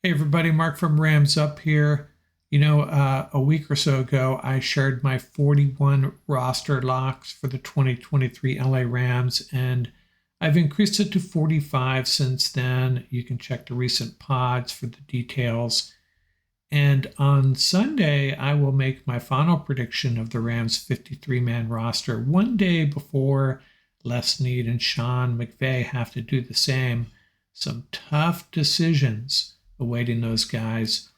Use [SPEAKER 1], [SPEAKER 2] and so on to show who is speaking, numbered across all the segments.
[SPEAKER 1] Hey everybody, Mark from Rams Up here. A week or so ago, I shared my 41 roster locks for the 2023 LA Rams, and I've increased it to 45 since then. You can check the recent pods for the details. And on Sunday, I will make my final prediction of the Rams' 53-man roster one day before Les Snead and Sean McVay have to do the same. Some tough decisions awaiting those guys.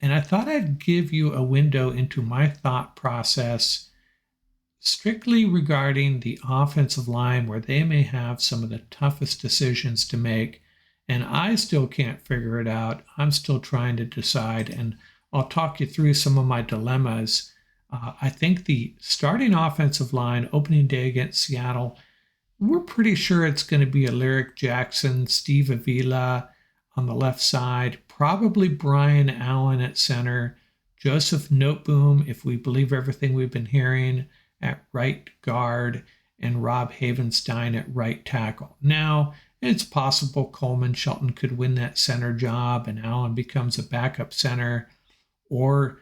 [SPEAKER 1] And I thought I'd give you a window into my thought process strictly regarding the offensive line, where they may have some of the toughest decisions to make. And I still can't figure it out. I'm still trying to decide, and I'll talk you through some of my dilemmas. I think the starting offensive line opening day against Seattle, we're pretty sure it's going to be Alaric Jackson, Steve Avila on the left side, probably Brian Allen at center, Joseph Noteboom, if we believe everything we've been hearing, at right guard, and Rob Havenstein at right tackle. Now, it's possible Coleman Shelton could win that center job and Allen becomes a backup center, or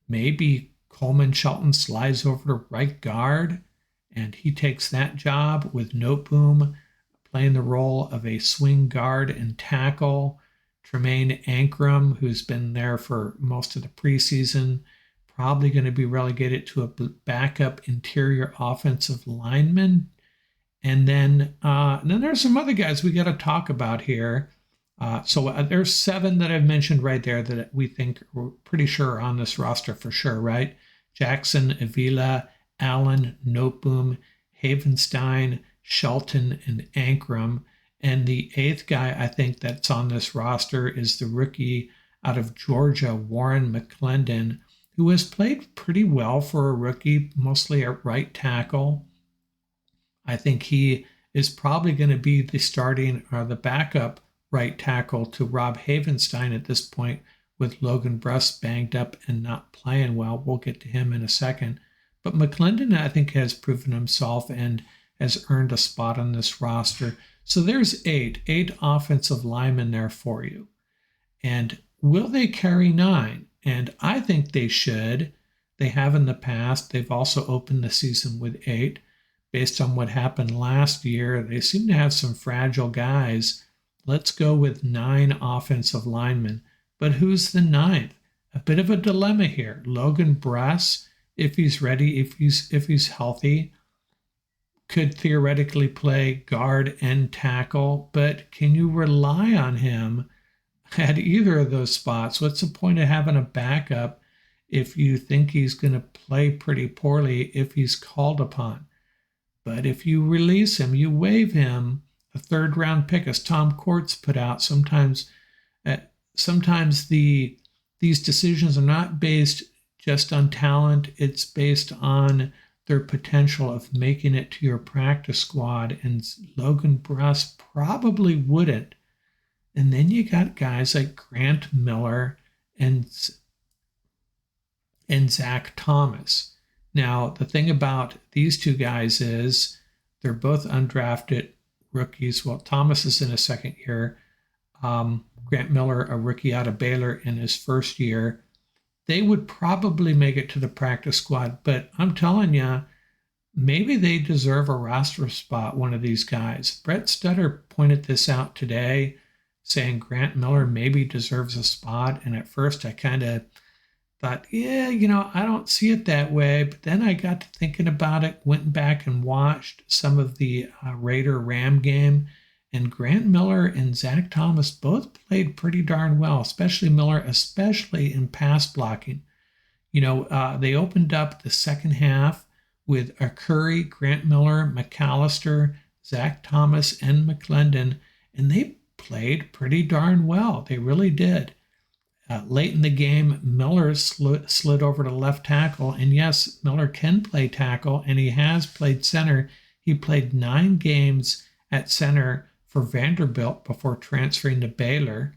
[SPEAKER 1] maybe Coleman Shelton slides over to right guard and he takes that job with Noteboom playing the role of a swing guard and tackle. Tremaine Ankrum, who's been there for most of the preseason, probably going to be relegated to a backup interior offensive lineman. And then there's some other guys we got to talk about here. So there's 7 that I've mentioned right there that we think we're pretty sure are on this roster for sure, right? Jackson, Avila, Allen, Noteboom, Havenstein, Shelton, and Ankrum. And the 8th guy I think that's on this roster is the rookie out of Georgia, Warren McClendon, who has played pretty well for a rookie, mostly at right tackle. I think he is probably going to be the starting or the backup right tackle to Rob Havenstein at this point, with Logan Bruss banged up and not playing well. We'll get to him in a second. But McClendon, I think, has proven himself and has earned a spot on this roster. So there's eight offensive linemen there for you. And will they carry 9? And I think they should. They have in the past. They've also opened the season with 8. Based on what happened last year, they seem to have some fragile guys. Let's go with 9 offensive linemen. But who's the 9th? A bit of a dilemma here. Logan Bruss, if he's ready, if he's healthy, could theoretically play guard and tackle, but can you rely on him at either of those spots? What's the point of having a backup if you think he's going to play pretty poorly if he's called upon? But if you release him, you waive him, a 3rd-round pick, as Tom Courts put out. Sometimes these decisions are not based just on talent. It's based on their potential of making it to your practice squad, and Logan Bruss probably wouldn't. And then you got guys like Grant Miller and Zach Thomas. Now, the thing about these 2 guys is they're both undrafted rookies. Well, Thomas is in his 2nd year. Grant Miller, a rookie out of Baylor, in his 1st year. They would probably make it to the practice squad, but I'm telling you, maybe they deserve a roster spot, one of these guys. Brett Stutter pointed this out today, saying Grant Miller maybe deserves a spot. And at first I kind of thought, I don't see it that way. But then I got to thinking about it, went back and watched some of the Raider-Ram game. And Grant Miller and Zach Thomas both played pretty darn well, especially Miller, especially in pass blocking. They opened up the second half with Curry, Grant Miller, McAllister, Zach Thomas, and McClendon, and they played pretty darn well. They really did. Late in the game, Miller slid over to left tackle, and yes, Miller can play tackle, and he has played center. He played 9 games at center for Vanderbilt before transferring to Baylor.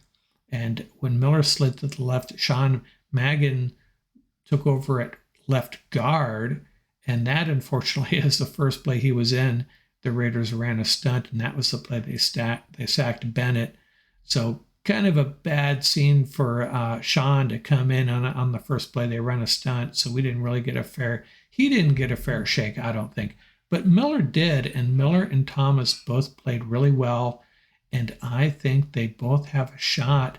[SPEAKER 1] And when Miller slid to the left, Sean Magan took over at left guard. And that, unfortunately, is the first play he was in. The Raiders ran a stunt, and that was the play they sacked Bennett. So kind of a bad scene for Sean to come in on the first play. They run a stunt, so we didn't really get he didn't get a fair shake, I don't think. But Miller did, and Miller and Thomas both played really well, and I think they both have a shot.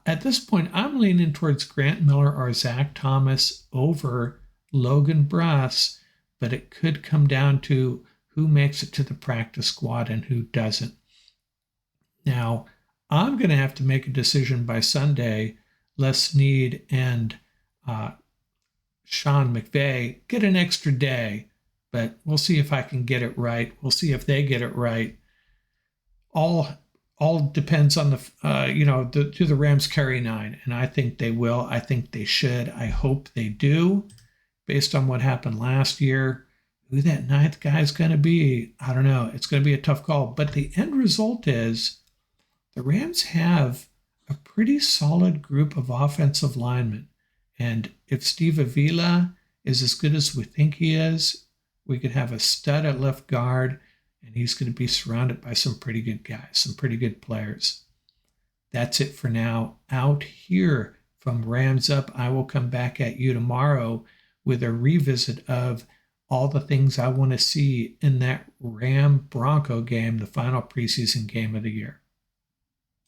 [SPEAKER 1] At this point, I'm leaning towards Grant Miller or Zach Thomas over Logan Bruss, but it could come down to who makes it to the practice squad and who doesn't. Now, I'm going to have to make a decision by Sunday. Les Snead and Sean McVay get an extra day, but we'll see if I can get it right. We'll see if they get it right. All depends on do the Rams carry 9? And I think they will. I think they should. I hope they do. Based on what happened last year, who that 9th guy is going to be, I don't know. It's going to be a tough call. But the end result is the Rams have a pretty solid group of offensive linemen. And if Steve Avila is as good as we think he is, we could have a stud at left guard, and he's going to be surrounded by some pretty good guys, some pretty good players. That's it for now. Out here from Rams Up, I will come back at you tomorrow with a revisit of all the things I want to see in that Ram Bronco game, the final preseason game of the year.